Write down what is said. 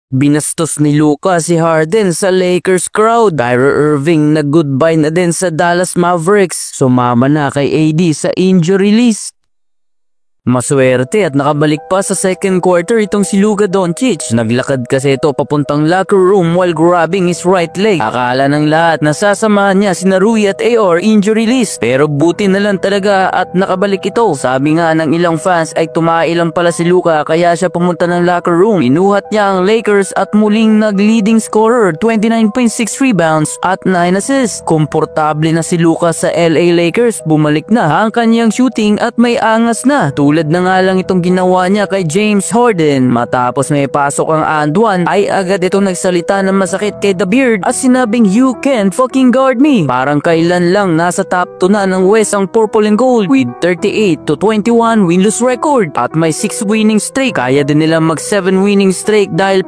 Binastos ni Luka si Harden sa Lakers crowd. Kyrie Irving nag-goodbye na din sa Dallas Mavericks. Sumama na kay AD sa injury list. Maswerte at nakabalik pa sa second quarter itong si Luka Doncic. Naglakad kasi ito papuntang locker room while grabbing his right leg. Akala ng lahat na sasamahan niya si Rui at AR injury list. Pero buti na lang talaga at nakabalik ito. Sabi nga ng ilang fans ay tumailang pala si Luka kaya siya pumunta ng locker room. Inuhat niya ang Lakers at muling nag-leading scorer, 29.6 rebounds at 9 assists. Komportable na si Luka sa LA Lakers. Bumalik na ang kanyang shooting at may angas na. Tulad na nga lang itong ginawa niya kay James Harden. Matapos may pasok ang and one ay agad itong nagsalita ng masakit kay The Beard at sinabing, "You can't fucking guard me." Parang kailan lang nasa top 2 na ng West ang Purple and Gold with 38-21 win-lose record at may 6 winning streak. Kaya din nila mag 7 winning streak dahil